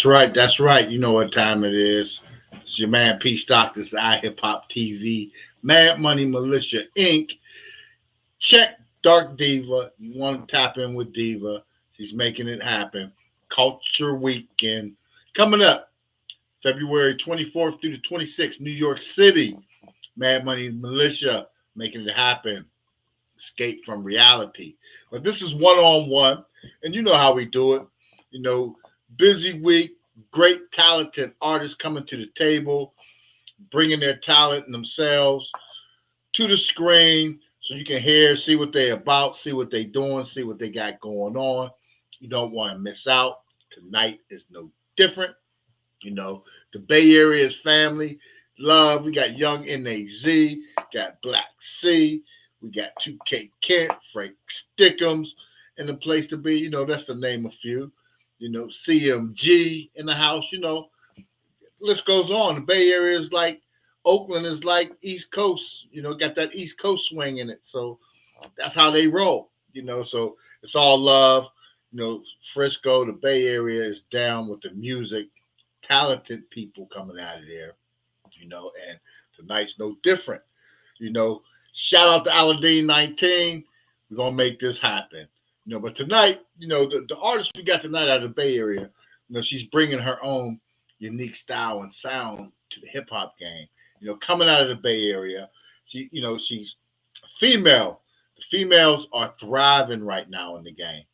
That's right. That's right. You know what time it is. It's your man P Stock. This is iHipHopTV. Mad Money Militia Inc. Check Dark Diva. You want to tap in with Diva. She's making it happen. Culture Weekend coming up February 24th through the 26th, New York City. Mad Money Militia making it happen. Escape from reality. But this is one-on-one, and you know how we do it. You know, busy week, great talented artists coming to the table, bringing their talent and themselves to the screen so you can hear, see what they're about, see what they're doing, see what they got going on. You don't want to miss out. Tonight is no different. You know, the Bay Area is family, love. We got Young NAZ, got Black C, we got 2K Kent, Frank Stickums, and the place to be. You know, that's to name a few. You know, CMG in the house. You know, list goes on. The Bay Area is like Oakland is like East Coast. You know, got that East Coast swing in it. So that's how they roll. You know, so it's all love. You know, Frisco, the Bay Area is down with the music. Talented people coming out of there, you know, and tonight's no different. You know, shout out to Aladdin 19. We're gonna make this happen. You know, but tonight, you know, the artist we got tonight out of the Bay Area, you know, she's bringing her own unique style and sound to the hip hop game. You know, coming out of the Bay Area, you know, she's female. The females are thriving right now in the game.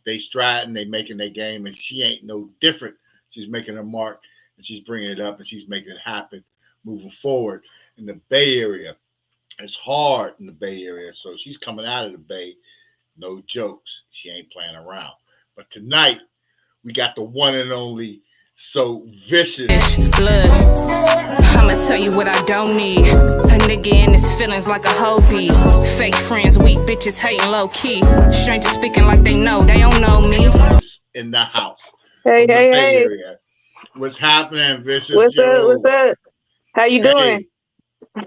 They striding, they making their game, and she ain't no different. She's making her mark, and she's bringing it up, and she's making it happen, moving forward. In the Bay Area, it's hard in the Bay Area, so she's coming out of the Bay. No jokes. She ain't playing around. But tonight, we got the one and only So Vicious. Look, I'ma tell you what I don't need. A nigga in his feelings like a hobie. Fake friends, weak bitches hating low key. Strangers speaking like they know, they don't know me. In the house. Hey, From the hey, Bay hey. Area. What's happening, Vicious? What's Yo. up? What's up? How you doing?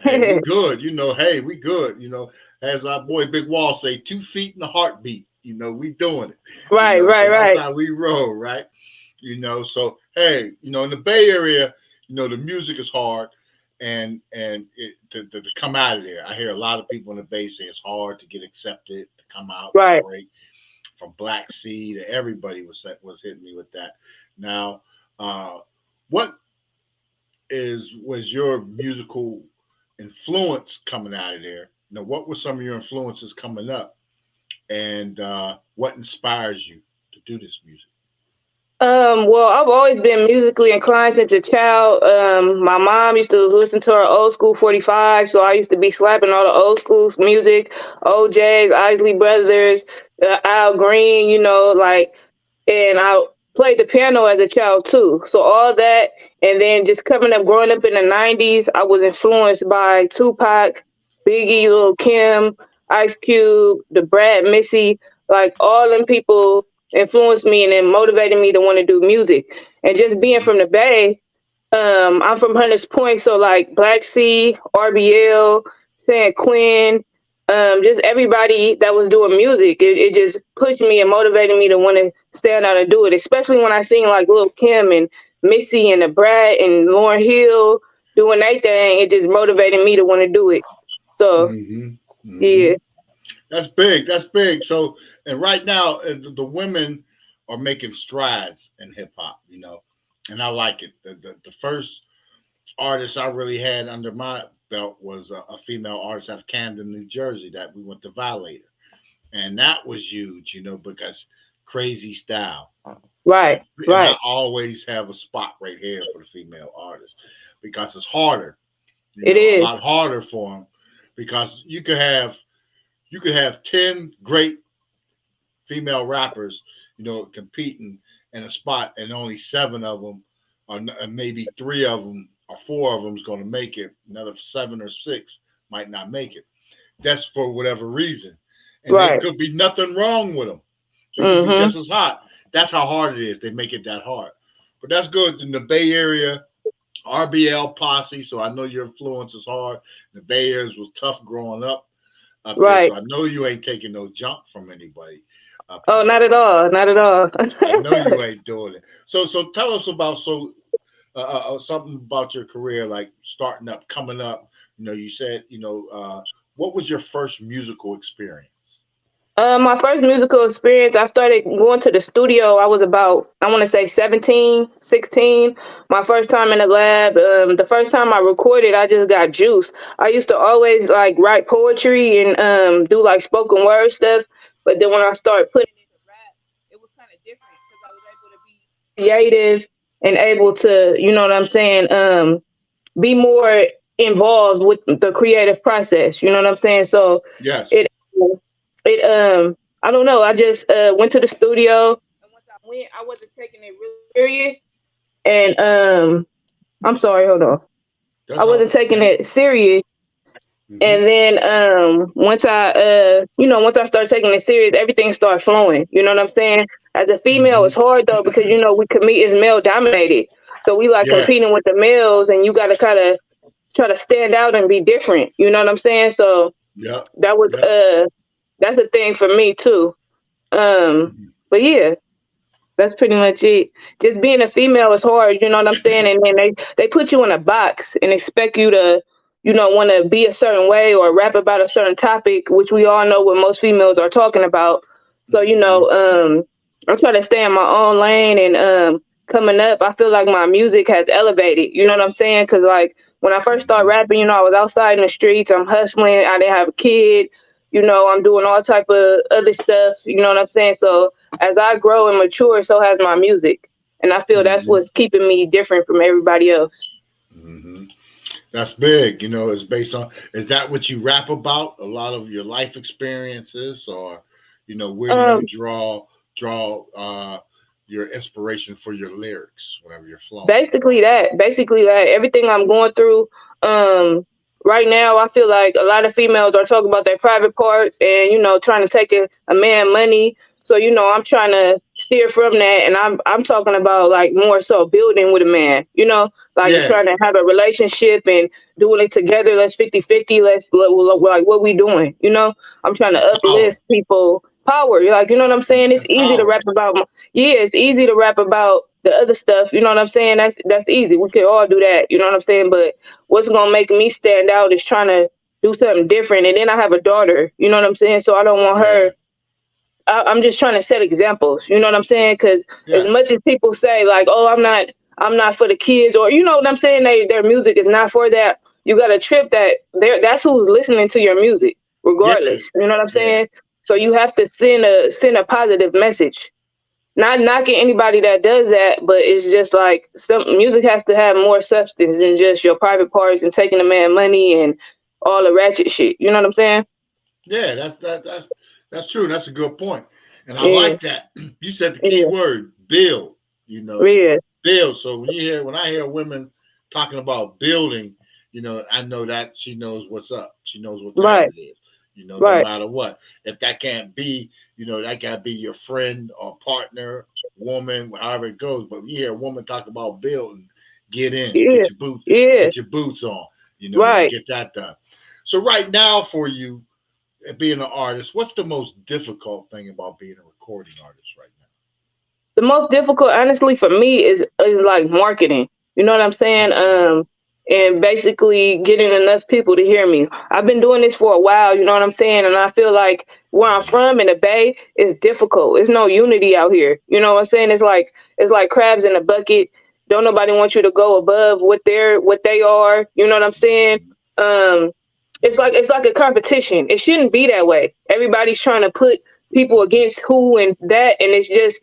Hey, we good. You know, hey, we good. You know, as my boy Big Wall say, 2 feet and a heartbeat. You know, we doing it. Right, you know, right, so right. That's how we roll, right? You know, so hey, you know, in the Bay Area, you know, the music is hard, and to come out of there, I hear a lot of people in the Bay say it's hard to get accepted, to come out, Right. break. From Black Sea to everybody was hitting me with that. Now, what was your musical influence coming out of there? You know, what were some of your influences coming up, and what inspires you to do this music? Well, I've always been musically inclined since a child. My mom used to listen to her old school 45, so I used to be slapping all the old school music, OJ's, Isley Brothers, Al Green, you know, like, and I played the piano as a child too. So all that, and then just coming up, growing up in the 90s, I was influenced by Tupac, Biggie, Lil Kim, Ice Cube, the Brad, Missy, like all them people influenced me and then motivated me to want to do music. And just being from the Bay, I'm from Hunters Point, so like Black Sea, RBL, San Quinn, just everybody that was doing music, it just pushed me and motivated me to want to stand out and do it. Especially when I seen like Lil Kim and Missy and the Brat and Lauryn Hill doing their thing, it just motivated me to want to do it. So yeah. That's big. That's big. So, and right now, the women are making strides in hip hop, you know, and I like it. The first artist I really had under my belt was a female artist out of Camden, New Jersey, that we went to Violator. And that was huge, you know, because crazy style. Right, And right. I always have a spot right here for the female artists because it's harder. It is. A lot harder for them because you could have 10 great female rappers, you know, competing in a spot, and only 7 of them, or maybe 3 of them, or 4 of them is going to make it. Another 7 or 6 might not make it. That's for whatever reason, and there could be nothing wrong with them. They could be just as hot. That's how hard it is. They make it that hard, but that's good in the Bay Area. RBL posse, so I know your influence is hard. The Bay Area was tough growing up there, so I know you ain't taking no junk from anybody. up Oh, there. not at all. Not at all. I know you ain't doing it. So tell us about something about your career, like starting up, coming up. You said what was your first musical experience? My first musical experience, I started going to the studio. I was about, I want to say 17, 16. My first time in the lab. The first time I recorded, I just got juice. I used to always like write poetry and do like spoken word stuff. But then when I started putting it into rap, it was kind of different because I was able to be creative and able to, you know what I'm saying, be more involved with the creative process. You know what I'm saying? So Yes. it it I don't know. I just went to the studio, and once I went, I wasn't taking it really serious. And I'm sorry, hold on. I That's wasn't all. taking it serious. Mm-hmm. And then once I once I started taking it serious, everything started flowing. You know what I'm saying? As a female, Mm-hmm. it's hard though because we compete is male dominated. So we like Yeah. competing with the males, and you got to kind of try to stand out and be different. You know what I'm saying? So Yep. that was Yep. that's a thing for me too. Mhm. But yeah, that's pretty much it. Just being a female is hard, you know what I'm saying? And then they put you in a box and expect you to, want to be a certain way or rap about a certain topic, which we all know what most females are talking about. So, Mhm. I'm trying to stay in my own lane and coming up, I feel like my music has elevated. You know what I'm saying? Because like when I first started Mhm. rapping, I was outside in the streets. I'm hustling. I didn't have a kid. I'm doing all type of other stuff. You know what I'm saying? So as I grow and mature, so has my music. And I feel that's Mhm. what's keeping me different from everybody else. Mhm. That's big. It's based on. Is that what you rap about? A lot of your life experiences, or where do Um, you draw your inspiration for your lyrics whenever you're flowing? basically that. Everything I'm going through, um, right now, I feel like a lot of females are talking about their private parts and, trying to take a man money. So, I'm trying to steer from that and I'm talking about like more so building with a man, like Yeah. trying to have a relationship and doing it together. Let's 50-50. Like what we doing, I'm trying to Power uplift people power. Like, you know what I'm saying? It's and easy to power. rap about yeah, it's easy to rap about the other stuff. You know what I'm saying? That's easy. We can all do that. You know what I'm saying? But what's gonna make me stand out is trying to do something different. And then I have a daughter. You know what I'm saying? So I don't want Yeah. her. I'm just trying to set examples. You know what I'm saying? Because as Yes. much as people say like, "Oh, I'm not for the kids," or you know what I'm saying, their music is not for that. You got to trip that that's who's listening to your music, Yeah. regardless. You know what I'm Yeah. saying? So you have to send a positive message. Not knocking anybody that does that, but it's just like some music has to have more substance than just your private parts and taking a man money and all the ratchet shit. You know what I'm saying? Yeah. That's true. That's a good point, and I Yeah, like that. You said the key yeah, word, build. You know, yeah. build. So when I hear women talking about building, I know that she knows what's up. She knows what time Right, it is. No right. matter what. If that can't be, that gotta be your friend or partner, woman, however it goes. But when you hear a woman talk about building, get in, Yeah, yeah. get your boots on. You Right. get that done. So right now for you, being an artist, what's the most difficult thing about being a recording artist right now? The most difficult, honestly, for me is like marketing. You know what I'm saying? Mm-hmm. And basically getting enough people to hear me. I've been doing this for a while. You know what I'm saying? And I feel like where I'm Mm-hmm. from in the Bay is difficult. There's no unity out here. You know what I'm saying? It's like crabs in a bucket. Don't nobody want you to go above what they are. You know what I'm saying? Um, it's like a competition. It shouldn't be that way. Everybody's trying to put people against who and that, and it's just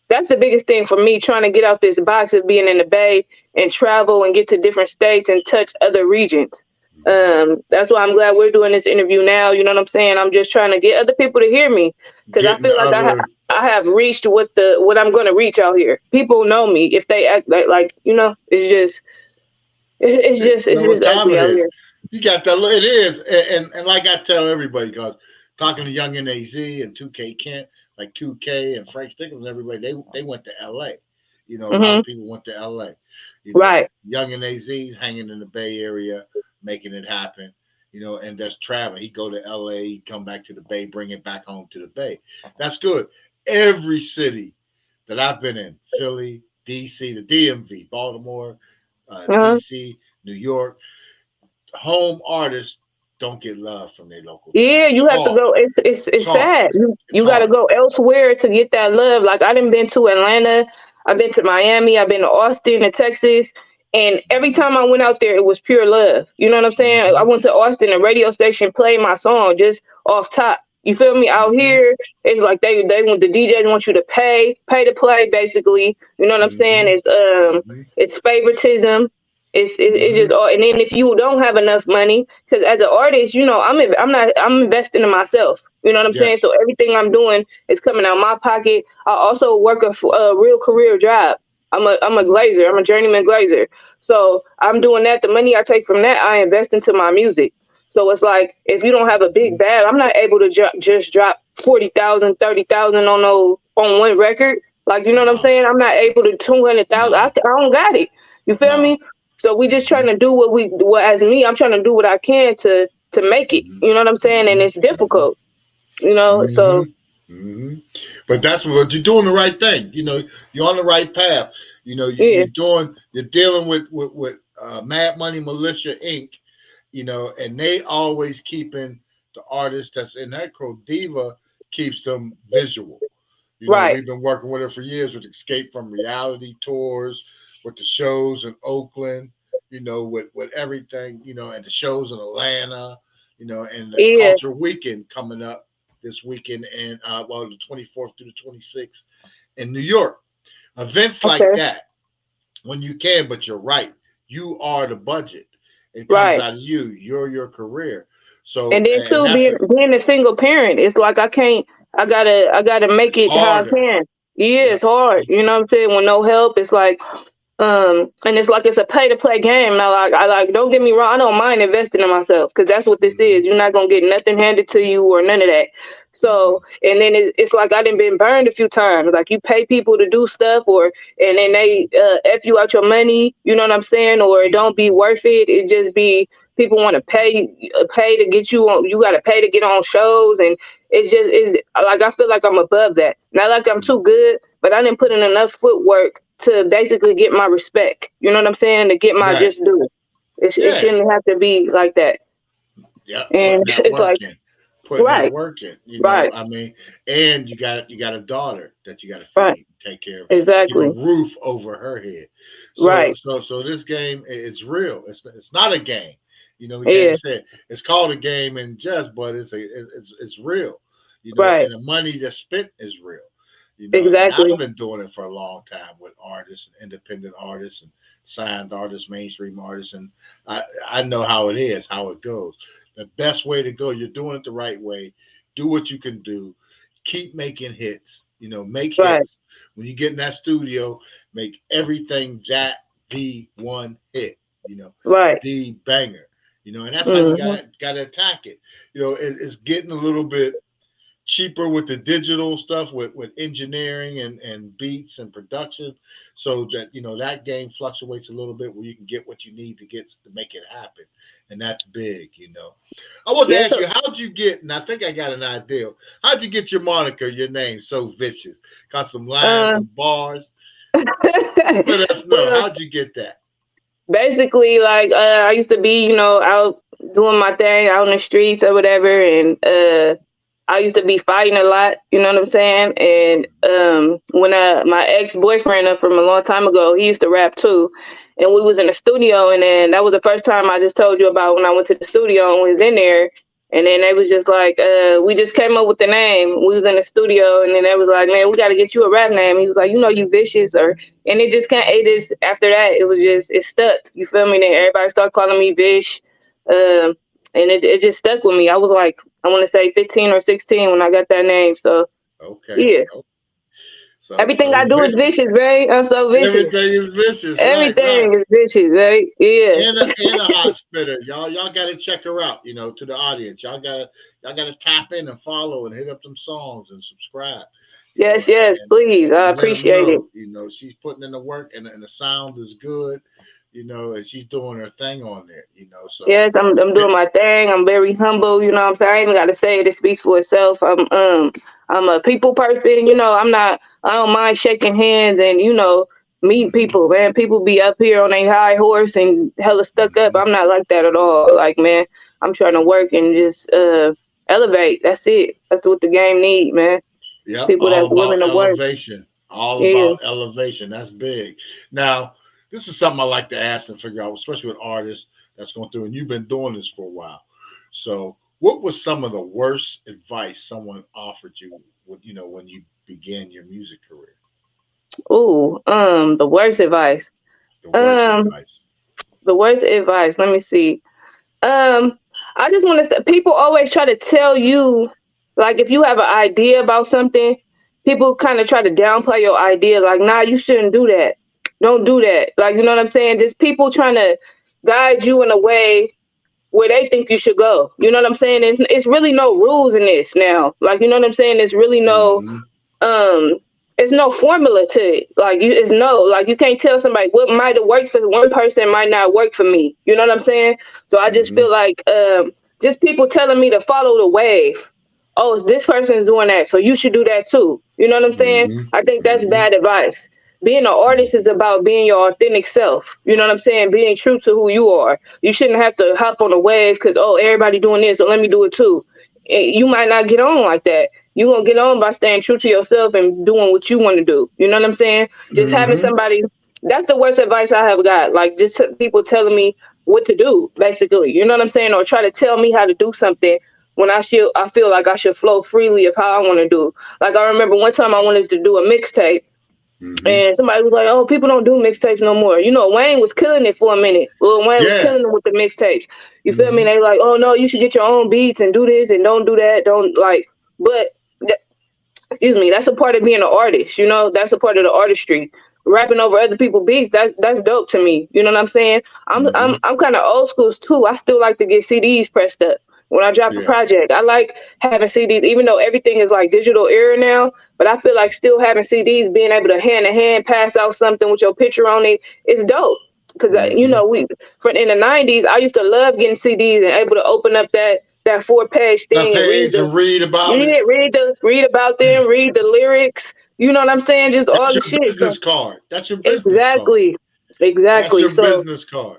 that's the biggest thing for me trying to get out this box of being in the Bay and travel and get to different states and touch other regions. That's why I'm glad we're doing this interview now. You know what I'm saying? I'm just trying to get other people to hear me because I Getting feel the like other. I have reached what I'm going to reach out here. People know me if they act like it's What just time ugly it out is. here. You got that. It is, and like I tell everybody, because talking to Young NAZ and 2K Kent, like 2K and Frank Stickles and everybody, they went to LA. A lot Hmm. of people went to LA. Right. Young NAZ's hanging in the Bay Area, making it happen. And that's traveling. He go to LA, he come back to the Bay, bring it back home to the Bay. That's good. every city that I've been in, Philly, DC, the DMV, Baltimore, DC, New York, home artists don't get love from their local Yeah, talent. you have to go. It's Hard. sad. It's You got to hard. go elsewhere to get that love. Like I done been to Atlanta, I've been to Miami, I've been to Austin and Texas, and every time I went out there, it was pure love. You know what I'm saying? I went to Austin, the radio station played my song just off top. You feel me? Out here, it's like they want the DJs want you to pay to play, basically. You know what I'm saying? It's favoritism. It's just all, and then if you don't have enough money, because as an artist, you know, I'm investing in myself. You know what I'm saying? Yes. So everything I'm doing is coming out of my pocket. I also work a real career job. I'm a glazer. I'm a journeyman glazer. So I'm doing that. The money I take from that, I invest into my music. So it's like if you don't have a big bag, I'm not able to just drop 40,000, 30,000 on one record. Like, you know what I'm saying? I'm not able to 200,000. I don't got it. You feel me? So we just trying to do as me, I'm trying to do what I can to make it. You know what I'm saying? And it's difficult, you know, so. But that's what you're doing the right thing. You know, you're on the right path. You know, you're dealing with Mad Money Militia Inc., you know, and they always keeping the artist that's in that crew. Diva keeps them visual. You know, we've been working with her for years with Escape from Reality tours, with the shows in Oakland, you know, with everything, you know, and the shows in Atlanta, you know, and the Culture Weekend coming up this weekend, and the 24th through the 26th in New York. Events like that, when you can, but you're right, you are the budget. It comes out of you. You're your career. So and then too, being a single parent, it's like I gotta make it how I can. Yeah, it's hard. You know what I'm saying? With no help, it's like and it's like it's a pay to play game. Now, like don't get me wrong, I don't mind investing in myself because that's what this is. You're not gonna get nothing handed to you or none of that. So, and then it's like I done been burned a few times. Like you pay people to do stuff, and then they f you out your money. You know what I'm saying? Or it don't be worth it. It just be people want to pay to get you on. You got to pay to get on shows, and it's like I feel like I'm above that. Not like I'm too good, but I didn't put in enough footwork to basically get my respect. You know what I'm saying? To get my just due. It shouldn't have to be like that. Yeah, and it's like putting that work in. You know, I mean, and you got a daughter that you got to feed, take care of, exactly, keep a roof over her head. So, so this game, it's real. It's not a game. You know, we can't say it's called a game in jest, but it's real. You know, and the money that's spent is real. You know, exactly. I've been doing it for a long time with artists and independent artists and signed artists, mainstream artists, and I know how it is, how it goes. The best way to go, you're doing it the right way. Do what you can do. Keep making hits. You know, make hits. When you get in that studio, make everything that the one hit. You know, the banger. You know, and that's how you gotta attack it. You know, it's getting a little bit cheaper with the digital stuff, with engineering and beats and production, so that, you know, that game fluctuates a little bit where you can get what you need to make it happen. And that's big, you know. I want to ask you, how'd you get, and I think I got an idea, how'd you get your moniker, your name, So Vicious? Got some lines, some bars. Let us know, how'd you get that? Basically, like, I used to be, you know, out doing my thing out in the streets or whatever, and I used to be fighting a lot, you know what I'm saying? And when my ex-boyfriend from a long time ago, he used to rap too. And we was in the studio, and then that was the first time I just told you about when I went to the studio and was in there. And then they was just like, we just came up with the name. We was in the studio, and then they was like, man, we got to get you a rap name. He was like, you know, you Vicious. And it just after that, it stuck. You feel me? Then everybody started calling me Vish. And it just stuck with me. I was like, I want to say 15 or 16 when I got that name. So, yeah. So, everything I do is vicious, right? I'm so vicious. Everything is vicious. Everything is vicious, right? Yeah. And a hot spitter. Y'all gotta check her out, you know, to the audience. Y'all gotta tap in and follow and hit up them songs and subscribe. Yes, please. I appreciate it. You know, she's putting in the work, and the sound is good. You know, and she's doing her thing on there, you know. So yes, I'm doing my thing. I'm very humble, you know what I'm saying? I ain't even gotta say it, it speaks for itself. I'm a people person. You know, I don't mind shaking hands and, you know, meeting people, man. People be up here on a high horse and hella stuck up. I'm not like that at all. Like, man, I'm trying to work and just elevate. That's it. That's what the game need, man. Yep, People all that's willing about to work. elevation. All Yeah. about elevation. That's big. Now, this is something I like to ask and figure out, especially with artists that's going through, and you've been doing this for a while. So, what was some of the worst advice someone offered you, you know, when you began your music career? Ooh, the worst advice. The worst advice. The worst advice. Let me see. I just want to say, people always try to tell you, like, if you have an idea about something, people kind of try to downplay your idea. Like, nah, you shouldn't do that. Don't do that. Like, you know what I'm saying? Just people trying to guide you in a way where they think you should go. You know what I'm saying? It's really no rules in this now. Like, you know what I'm saying? There's really no, it's no formula to it. Like, you can't tell somebody what might have worked for one person might not work for me. You know what I'm saying? So I just feel like just people telling me to follow the wave. Oh, this person's doing that, so you should do that too. You know what I'm saying? I think that's bad advice. Being an artist is about being your authentic self. You know what I'm saying? Being true to who you are. You shouldn't have to hop on a wave because, oh, everybody doing this, so let me do it too. You might not get on like that. You're going to get on by staying true to yourself and doing what you want to do. You know what I'm saying? Just having somebody, that's the worst advice I have got. Like, just people telling me what to do, basically. You know what I'm saying? Or try to tell me how to do something when I feel like I should flow freely of how I want to do. Like, I remember one time I wanted to do a mixtape. And somebody was like, oh, people don't do mixtapes no more. You know, Wayne was killing it for a minute. Lil Wayne was killing it with the mixtapes. You feel me? They like, oh, no, you should get your own beats and do this and don't do that. Don't like, but, excuse me, that's a part of being an artist. You know, that's a part of the artistry. Rapping over other people's beats, that's dope to me. You know what I'm saying? I'm kind of old school too. I still like to get CDs pressed up. When I drop a project, I like having CDs, even though everything is like digital era now, but I feel like still having CDs, being able to hand to hand pass out something with your picture on it, is dope. Because, you know, in the 90s, I used to love getting CDs and able to open up that 4-page thing and read about it. Read about them, read the lyrics. You know what I'm saying? Just all the shit. Business card. That's your business card. Exactly. That's your business card.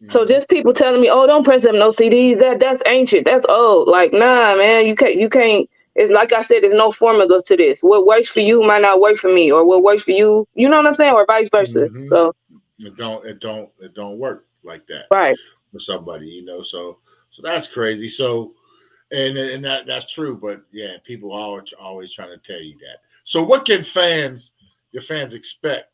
So just people telling me, oh, don't press up no CDs. That's ancient. That's old. Like, nah, man, you can't. It's like I said, there's no formula to this. What works for you might not work for me, or what works for you, you know what I'm saying, or vice versa. So it don't work like that, right? For somebody, you know. So that's crazy. So and that's true. But yeah, people are always trying to tell you that. So what can your fans expect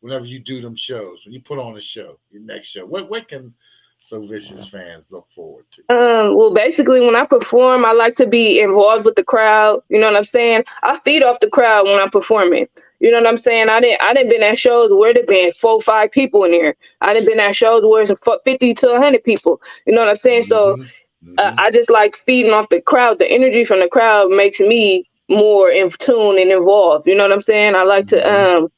whenever you do them shows, when you put on a show, your next show? What can So Vicious fans look forward to? Well, basically, when I perform, I like to be involved with the crowd. You know what I'm saying? I feed off the crowd when I'm performing. You know what I'm saying? I didn't been at shows where there been 4 or 5 people in there. I didn't been at shows where it's 50 to 100 people. You know what I'm saying? So I just like feeding off the crowd. The energy from the crowd makes me more in tune and involved. You know what I'm saying? I like to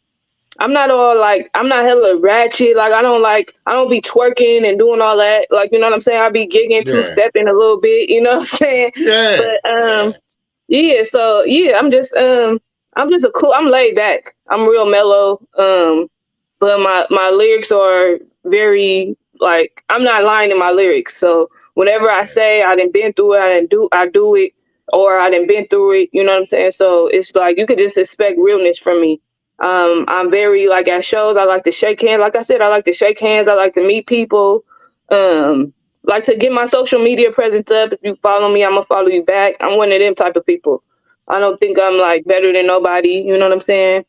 I'm not hella ratchet. Like I don't be twerking and doing all that. Like, you know what I'm saying? I be gigging, 2-stepping a little bit, you know what I'm saying? Yeah. But so I'm just I'm laid back. I'm real mellow. But my lyrics are very, like, I'm not lying in my lyrics. So whenever I say I done been through it, I do it, or I done been through it, you know what I'm saying? So it's like you could just expect realness from me. I'm very, like, at shows, I like to shake hands. Like I said, I like to shake hands. I like to meet people. Like to get my social media presence up. If you follow me, I'm gonna follow you back. I'm one of them type of people. I don't think I'm like better than nobody. You know what I'm saying?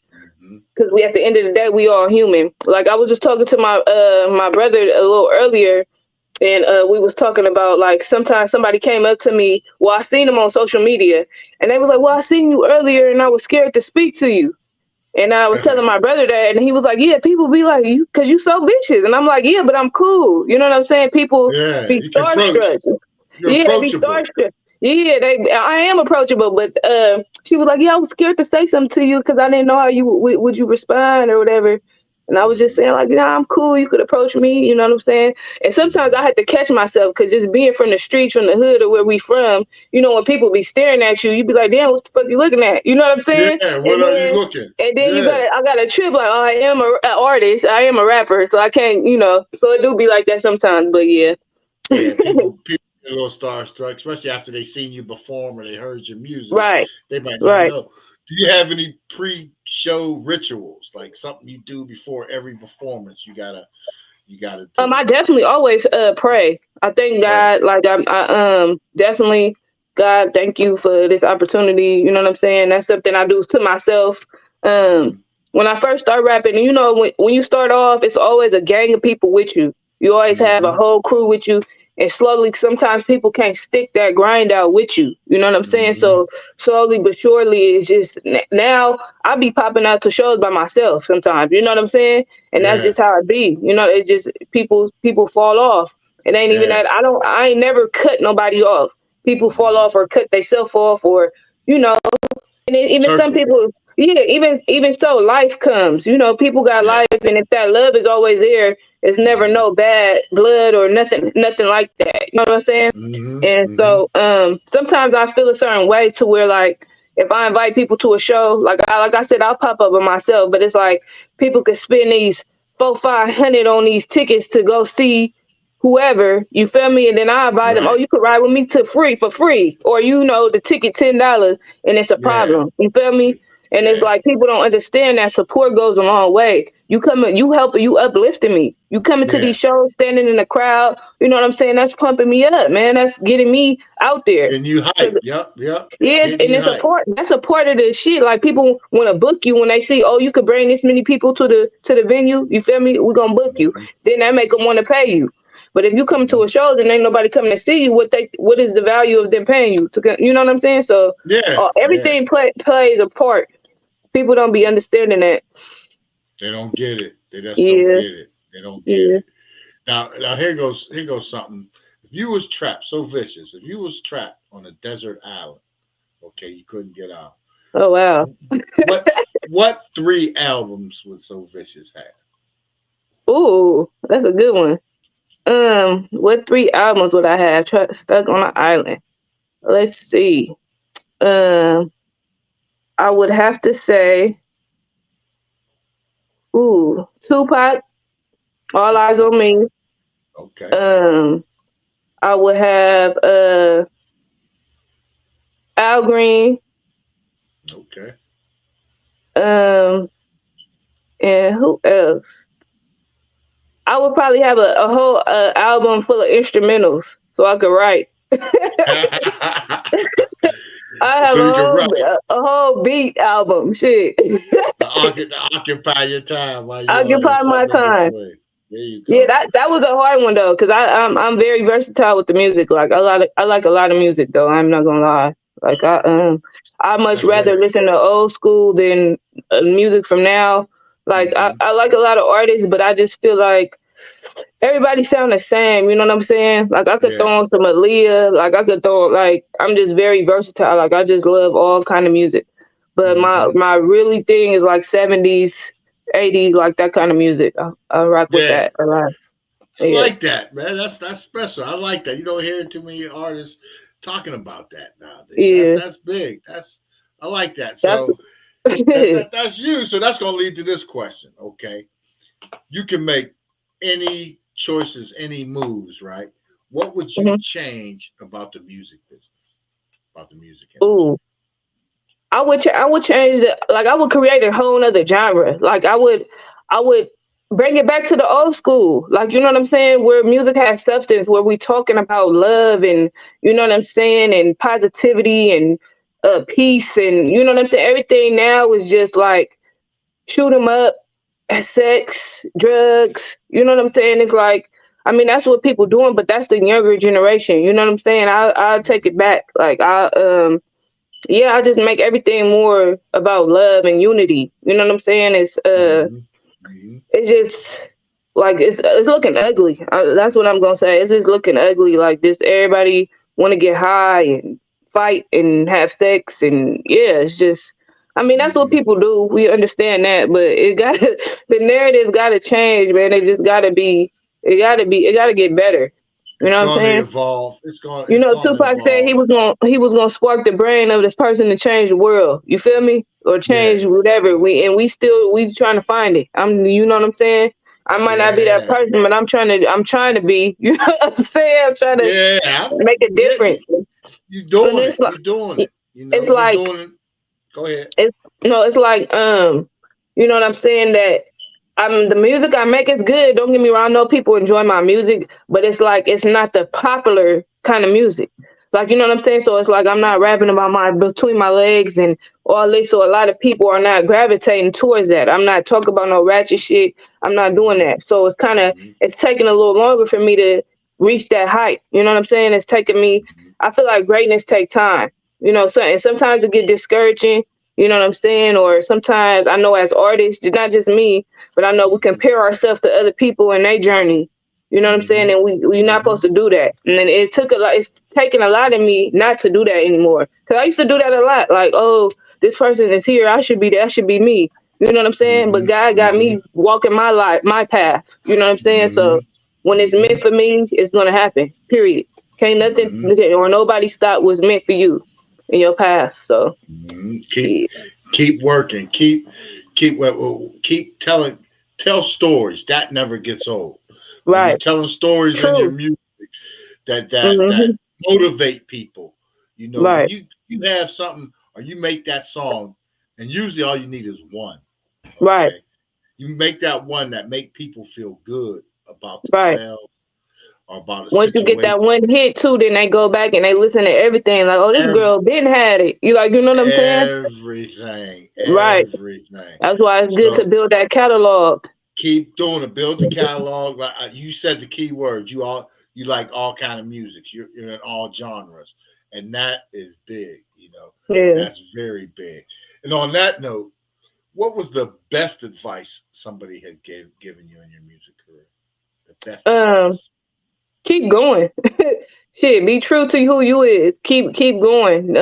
Because at the end of the day, we all human. Like I was just talking to my brother a little earlier, and we was talking about, like, sometimes somebody came up to me. Well, I seen them on social media, and they was like, "Well, I seen you earlier, and I was scared to speak to you." And I was telling my brother that, and he was like, "Yeah, people be like, you, because you so vicious." And I'm like, "Yeah, but I'm cool." You know what I'm saying? People be starstruck. Yeah, they be starstruck. Yeah, I am approachable, but she was like, "Yeah, I was scared to say something to you because I didn't know how you would you respond or whatever." And I was just saying, like, nah, I'm cool. You could approach me. You know what I'm saying? And sometimes I had to catch myself because just being from the streets, from the hood, or where we from, you know, when people be staring at you, you be like, damn, what the fuck you looking at? You know what I'm saying? Yeah, what are you looking? And then I got a trip like, oh, I am an artist. I am a rapper. So I can't, you know, so it do be like that sometimes. But yeah. Yeah, people get a little starstruck, especially after they seen you perform or they heard your music. Right. They might not know. Do you have any pre-show rituals, like something you do before every performance? You gotta do. I definitely always pray. I thank God, like I definitely, God, thank you for this opportunity. You know what I'm saying? That's something I do to myself. When I first start rapping, and you know, when you start off, it's always a gang of people with you. You always have a whole crew with you. And slowly, sometimes people can't stick that grind out with you. You know what I'm saying? So slowly but surely, it's just now I be popping out to shows by myself sometimes. You know what I'm saying? And that's just how it be. You know, it just people fall off. It ain't even that I ain't never cut nobody off. People fall off or cut themselves off, or you know. And even some people, even so, life comes. You know, people got life, and if that love is always there, it's never no bad blood or nothing like that. You know what I'm saying? And so sometimes I feel a certain way to where, like, if I invite people to a show, like I said, I'll pop up with myself, but it's like people could spend these $400-500 on these tickets to go see whoever, you feel me? And then I invite them, oh, you could ride with me for free. Or, you know, the ticket $10 and it's a problem. You feel me? And it's like people don't understand that support goes a long way. You coming, you helping, you uplifting me. You coming to these shows, standing in the crowd, you know what I'm saying? That's pumping me up, man. That's getting me out there. And you hype. Yep. Yeah, and it's a part. That's a part of the shit. Like, people want to book you when they see, oh, you could bring this many people to the venue. You feel me? We're gonna book you. Then that make them want to pay you. But if you come to a show and ain't nobody coming to see you, what is the value of them paying you? You know what I'm saying? So everything plays a part. People don't be understanding that. They don't get it. They just don't get it. They don't get it. Now here goes something. If you was trapped, So Vicious, if you was trapped on a desert island, okay, you couldn't get out. Oh wow. What 3 albums would So Vicious have? Ooh, that's a good one. What 3 albums would I have stuck on an island? Let's see. I would have to say, Tupac, All Eyes on Me. Okay. I would have Al Green. Okay. And who else? I would probably have a whole album full of instrumentals so I could write. I have a whole beat album. Shit. to occupy your time. While you occupy my time. There you go. Yeah, that was a hard one though, because I'm very versatile with the music. Like I like a lot of music though. I'm not gonna lie. Like I much rather listen to old school than music from now. Like I like a lot of artists, but I just feel like everybody sound the same. You know what I'm saying? Like I could throw on some Militia. Like I could throw I'm just very versatile. Like I just love all kind of music. But my really thing is like 70s, 80s, like that kind of music. I rock with that a lot. I like that, man. That's special. I like that. You don't hear too many artists talking about that nowadays. Yeah. That's big. I like that. So that's you. So that's gonna lead to this question. Okay. You can make any choices, any moves, right? What would you change about the music business? About the music industry? Ooh. I would change it. Like I would create a whole nother genre. Like I would bring it back to the old school. Like, you know what I'm saying? Where music has substance, where we talking about love and, you know what I'm saying, and positivity and peace and, you know what I'm saying? Everything now is just like shoot 'em up, sex, drugs. You know what I'm saying? It's like, I mean, that's what people doing, but that's the younger generation. You know what I'm saying? I'll take it back. Like I just make everything more about love and unity. You know what I'm saying? It's it's just like it's looking ugly. That's what I'm gonna say. It's just looking ugly. Like this, everybody want to get high and fight and have sex, and it's just I mean, that's what people do. We understand that, but the narrative gotta change, man. It just gotta be, it gotta get better. You It's know what I'm going to saying? evolve. You It's know, going to Tupac said evolve. he was gonna spark the brain of this person to change the world. You feel me? Or Yeah, change whatever. We trying to find it. You know what I'm saying? I might not be that yeah, person, but I'm trying to be. You know what I'm saying? I'm trying to yeah, make a yeah. difference. You And doing it. it's like You doing it. You it's know, you're like doing it. Go ahead. it's no, it's like you know what I'm saying, that the music I make is good. Don't get me wrong. I know people enjoy my music, but it's like it's not the popular kind of music. Like, you know what I'm saying? So it's like I'm not rapping about my between my legs and all this. So a lot of people are not gravitating towards that. I'm not talking about no ratchet shit. I'm not doing Mm-hmm. that. So Mm-hmm. it's taking a little longer for me to reach that height. You know what I'm saying? It's taking me. I feel like greatness take time. You know, so and sometimes it get discouraging. You know what I'm saying? Or sometimes I know as artists, it's not just me, but I know we compare ourselves to other people and their journey. You know what I'm saying? Mm-hmm. And we're not Mm-hmm. supposed to do that. And then it took a lot. It's taken a lot of me not to do that anymore. Cause I used to do that a lot. Like, oh, this person is here. I should be there. That should be me. You know what I'm saying? But Mm-hmm. God got Mm-hmm. me walking my life, my path. You know what I'm saying? So when it's Mm-hmm. meant for me, it's gonna happen. Period. Can't nothing Mm-hmm. or nobody stop what's meant for you in your path. So Mm-hmm. yeah. Keep working. Keep telling. Tell stories that never gets old. When you're Right. telling stories in your True. music that Hmm. motivate people, you know, when Right. you have something or you make that song, and usually all you need is one. Right. Okay, you make that one that make people feel good about Right. themselves or about a Once you get situation. that one hit too, then they go back and they listen to everything. Like, oh, this Every, girl been had it. You know what I'm saying? everything, Right. everything. That's why it's good to So build that catalog. keep doing it. Build the catalog. Like you said, the key words. You like all kind of music. You're in all genres, and that is big. You know, Yeah. that's very big. And on that note, what was the best advice somebody had given you in your music career? The best Um, advice. keep going. Shit, be true to who you is. Keep going.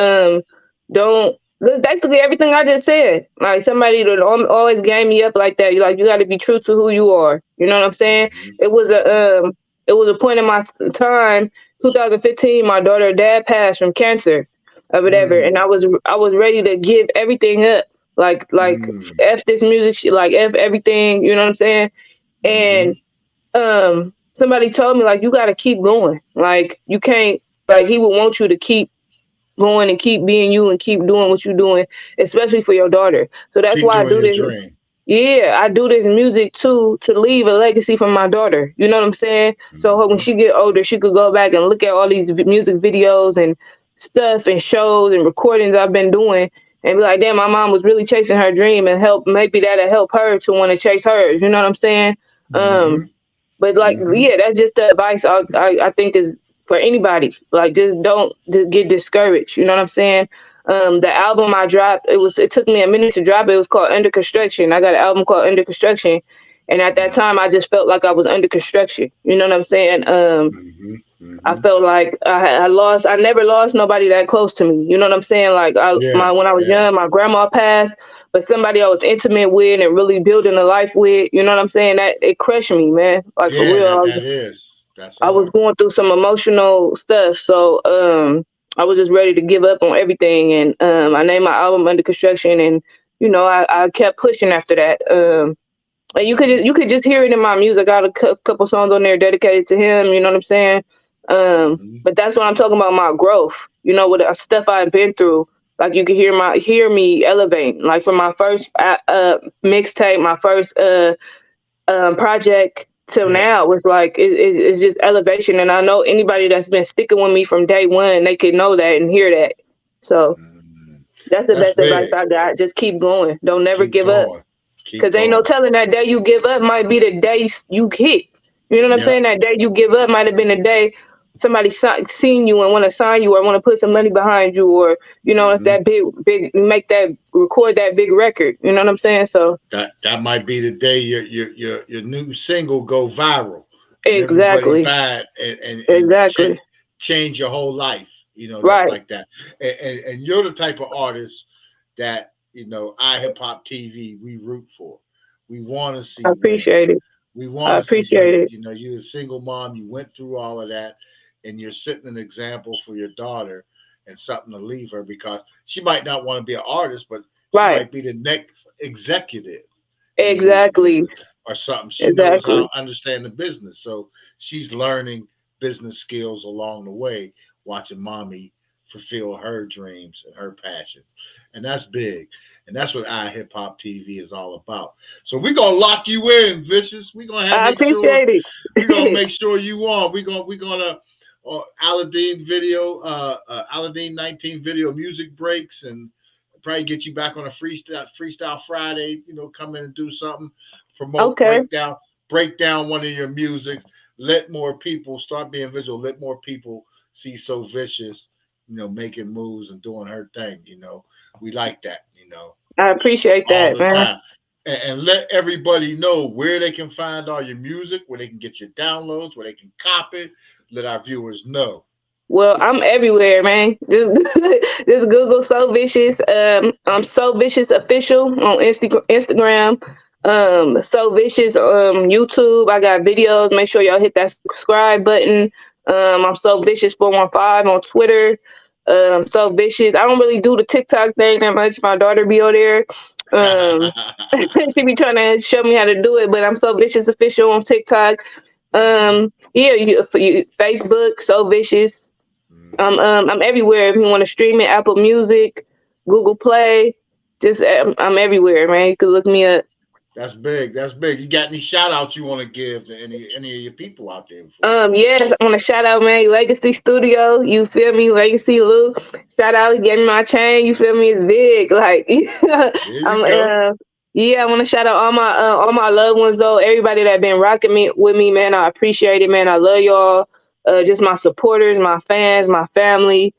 Don't basically everything I just said. Like somebody that always gave me up like that. You got to be true to who you are. You know what I'm saying? Mm-hmm. It was a point in my time, 2015. My daughter dad passed from cancer or whatever, and Mm, I was ready to give everything up. Like mm, f this music shit, like f everything. You know what I'm saying? mm-hmm. And somebody told me like you got to keep going. Like you can't, like he would want you to keep going and keep being you and keep doing what you're doing, especially for your daughter. So that's Keep why I doing do your this. dream. Yeah, I do this music too to leave a legacy for my daughter. You know what I'm saying? So when Mm-hmm. she get older, she could go back and look at all these music videos and stuff and shows and recordings I've been doing and be like, damn, my mom was really chasing her dream and help. Maybe that'll help her to want to chase hers. You know what I'm saying? Mm-hmm. But like, Mm-hmm. yeah, that's just the advice I think is for anybody. Like, just don't just get discouraged. You know what I'm saying? The album I dropped, it took me a minute to drop it. It was called Under Construction. I got an album called Under Construction, and at that time, I just felt like I was under construction. You know what I'm saying? Mm-hmm. I Mm-hmm. felt like I never lost nobody that close to me. You know what I'm saying? Like Yeah. when I was Yeah. young, my grandma passed, but somebody I was intimate with and really building a life with, you know what I'm saying? That it crushed me, man. Like for Yeah. real. That is. That's I was hard. going through some emotional stuff. So I was just ready to give up on everything, and I named my album Under Construction, and I kept pushing after that. And you could just hear it in my music. I got a couple songs on there dedicated to him. You know what I'm saying? Mm-hmm. But that's what I'm talking about, my growth. You know, with the stuff I've been through. Like you can hear me elevate. Like from my first mixtape, my first project till Yeah. now was like it's just elevation. And I know anybody that's been sticking with me from day one, they could know that and hear that. So Mm-hmm. that's the That's best advice big. I got. Just keep going. Don't never Keep give up. going. Keep Cause ain't no going. telling that day you give up might be the day you hit. You know what I'm Yep. saying? That day you give up might have been the day somebody seen you and want to sign you or want to put some money behind you, or if Mm-hmm. that big record that big record. You know what I'm saying? So That might be the day your new single go viral and everybody exactly, buy it and exactly, change your whole life. You know, just right, like that. And you're the type of artist that iHipHopTV, we root for. We want to see I winning. appreciate it. We I want to see appreciate it. you're a single mom. You went through all of that, and you're setting an example for your daughter and something to leave her, because she might not want to be an artist, but she Right. might be the next executive Exactly. or something. She knows Exactly. how to understand the business, so she's learning business skills along the way, watching mommy fulfill her dreams and her passions, and that's big. And that's what iHipHopTV is all about. So we're gonna lock you in, Vicious. We're gonna I make sure appreciate you on. We're gonna Aladdin video, Aladdin 19 video music breaks, and probably get you back on a freestyle Friday. Come in and do something, promote, Okay. break down one of your music. Let more people start being visual. Let more people see So Vicious, making moves and doing her thing. We like that. I appreciate All that, the man. time. And let everybody know where they can find all your music, where they can get your downloads, where they can copy. Let our viewers know. Well, I'm everywhere, man. Just Google So Vicious. I'm So Vicious Official on Instagram. So Vicious YouTube. I got videos. Make sure y'all hit that subscribe button. I'm So Vicious 415 on Twitter. So Vicious. I don't really do the TikTok thing that much. My daughter be on there. She be trying to show me how to do it, but I'm So Vicious Official on TikTok. Yeah, Facebook, So Vicious. I'm everywhere. If you want to stream it, Apple Music, Google Play, just I'm everywhere, man. You can look me up. That's big. That's big. You got any shout outs you want to give to any of your people out there? Yes, I want to shout out, man, Legacy Studio. You feel me? Legacy Lou. Shout out, he gave me my chain. You feel me? It's big. Like, yeah, I want to shout out all my loved ones though. Everybody that been rocking with me, man. I appreciate it, man. I love y'all. Just my supporters, my fans, my family.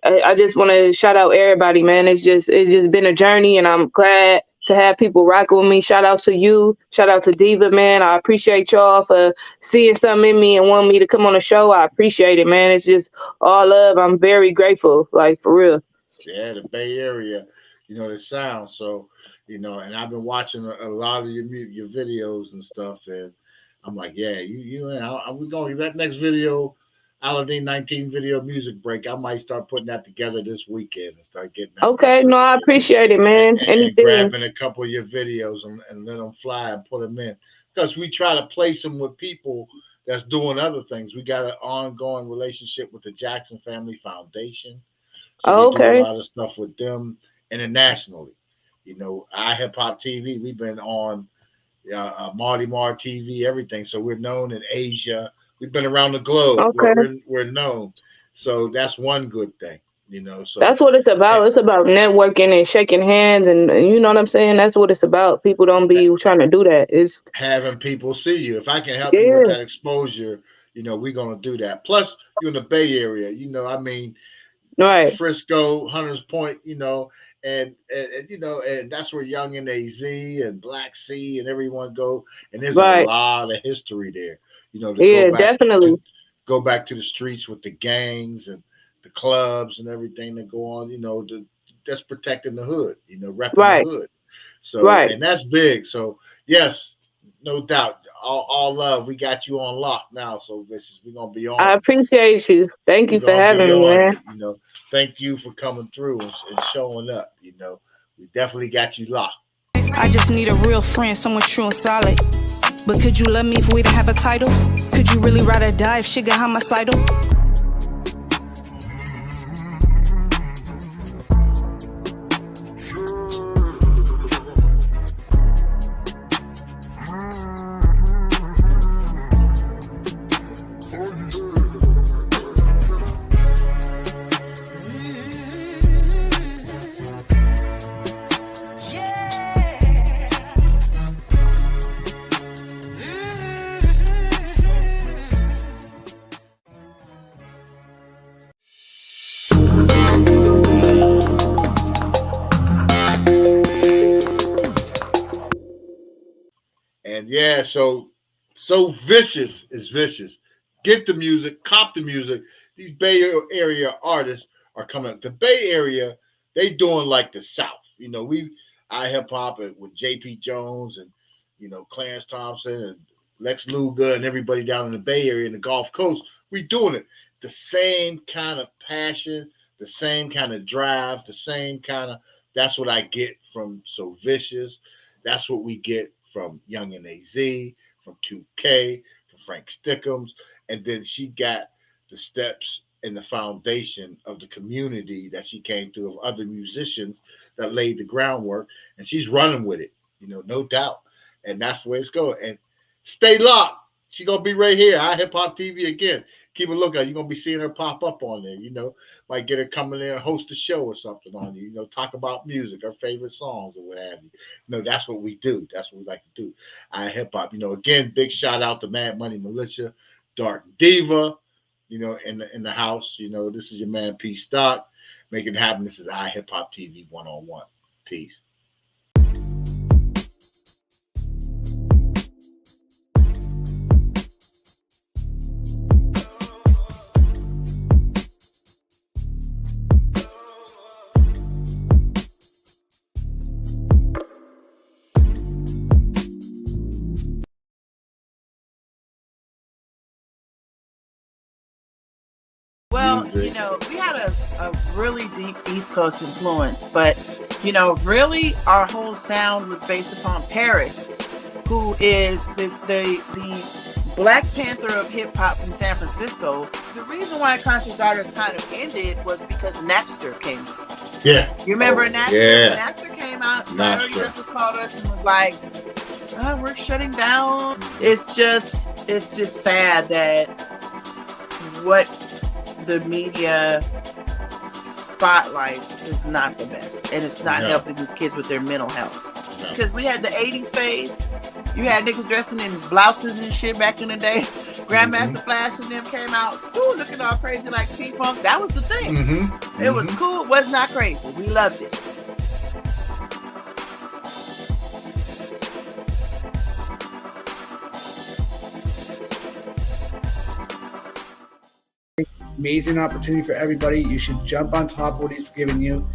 I just want to shout out everybody, man. It's just been a journey, and I'm glad to have people rocking with me. Shout out to you. Shout out to Diva, man. I appreciate y'all for seeing something in me and wanting me to come on the show. I appreciate it, man. It's just all love. I'm very grateful, like for real. Yeah, the Bay Area, the sound. So, and I've been watching a lot of your videos and stuff, and I'm like, yeah, we're going to that next video, Aladdin 19 video music break. I might start putting that together this weekend and start getting that Okay, stuff no, I appreciate it, man. and grabbing a couple of your videos and let them fly and put them in, because we try to place them with people that's doing other things. We got an ongoing relationship with the Jackson Family Foundation, so we do a lot of stuff with them internationally. iHipHopTV, we've been on Marty Mar TV, everything. So we're known in Asia. We've been around the globe. Okay. We're known. So that's one good thing, So that's what it's about. It's about networking and shaking hands, and you know what I'm saying. That's what it's about. People don't be trying to do that. It's having people see you. If I can help you with that exposure, we're gonna do that. Plus, you're in the Bay Area. Right. Frisco, Hunters Point. And that's where Young and AZ and Black Sea and everyone go, and there's a lot of history there. Definitely go back to the streets with the gangs and the clubs and everything that go on. That's protecting the hood. Repping the hood. So and that's big. So yes, no doubt. All love. We got you on lock now. So we're gonna be on. I appreciate you. Thank you for having me, man. Thank you for coming through and showing up. We definitely got you locked. I just need a real friend, someone true and solid. But could you love me if we didn't have a title? Could you really ride or die if shit got homicidal? And yeah, so Vicious is vicious. Get the music, cop the music. These Bay Area artists are coming up. The Bay Area, they doing like the South. You know, iHipHop with JP Jones and, you know, Clarence Thompson and Lex Luger and everybody down in the Bay Area and the Gulf Coast. We doing it. The same kind of passion, the same kind of drive, the same kind of, that's what I get from So Vicious. That's what we get from Young and AZ, from 2K, from Frank Stickums. And then she got the steps and the foundation of the community that she came through of other musicians that laid the groundwork. And she's running with it, you know, no doubt. And that's the way it's going. And stay locked. She's going to be right here. iHipHopTV again. Keep a lookout. You're going to be seeing her pop up on there. You know, might get her coming there and host a show or something on you. You know, talk about music, her favorite songs or what have you. You know, that's what we do. That's what we like to do. iHipHop. You know, again, big shout out to Mad Money Militia, Dark Diva, you know, in the house. You know, this is your man P Stock. Making it happen. This is iHipHopTV 101. Peace. Well, you know, we had a really deep East Coast influence, but, you know, really our whole sound was based upon Paris, who is the Black Panther of hip hop from San Francisco. The reason why Conscious Artists kind of ended was because Napster came out. Yeah. You remember Napster? Yeah. Napster came out, Napster. Records called us and was like, oh, we're shutting down. It's just sad that what the media spotlight is not the best, and it's not helping these kids with their mental health. Because we had the 80s phase. You had niggas dressing in blouses and shit back in the day. Grandmaster Flash and them came out, ooh, looking all crazy like P-Funk. That was the thing. It was cool. It was not crazy. We loved it. Amazing opportunity for everybody. You should jump on top of what he's giving you.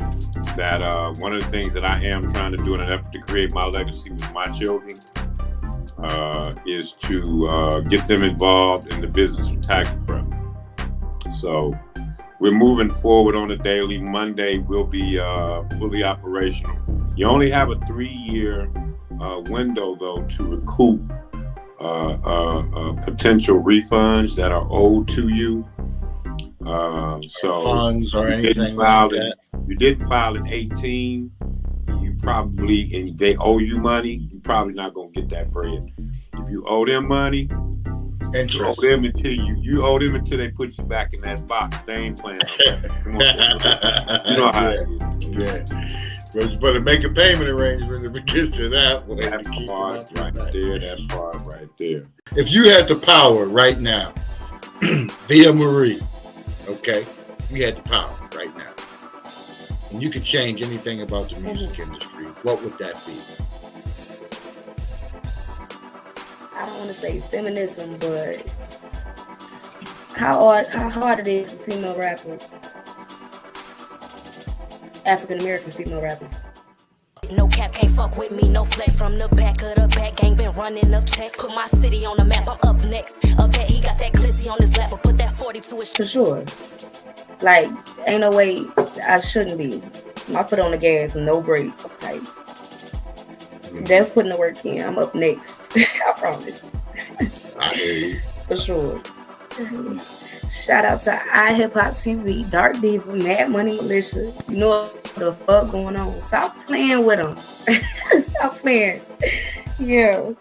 That one of the things that I am trying to do in an effort to create my legacy with my children is to get them involved in the business of tax prep. So we're moving forward on a daily. Monday will be fully operational. You only have a 3-year window, though, to recoup potential refunds that are owed to you. So funds or anything like that. You didn't file in 18, you probably, and they owe you money, you're probably not going to get that bread. If you owe them money, you owe them until they put you back in that box. They ain't playing no game. You know how it is. Yeah. But you better make a payment arrangement if it gets to that way. That part right there, that part right there. If you had the power right now, via Marie, okay, you had the power right now, and you could change anything about the music industry, what would that be? I don't want to say feminism, but how hard it is for female rappers, African American female rappers. No cap can't fuck with me, no flex from the back of the back. Ain't been running up checks. Put my city on the map, I'm up next. Up that he got that glizzy on his lap, but put that 40 to his For sure. Like, ain't no way I shouldn't be. My foot on the gas, no brakes. Like, they're putting the work in. I'm up next. I promise. I hear you. For sure. Shout out to iHipHopTV, Dark Diva, Mad Money Militia. You know what the fuck going on. Stop playing with them. Stop playing. Yeah.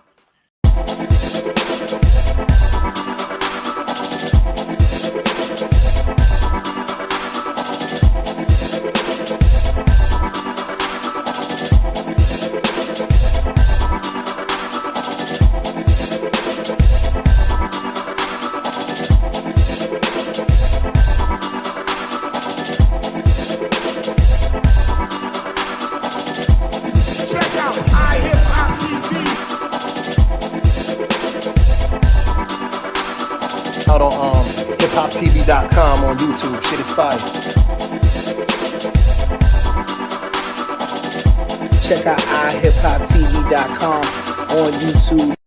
Out on hiphoptv.com on YouTube. Shit is fire. iHipHopTV.com on YouTube.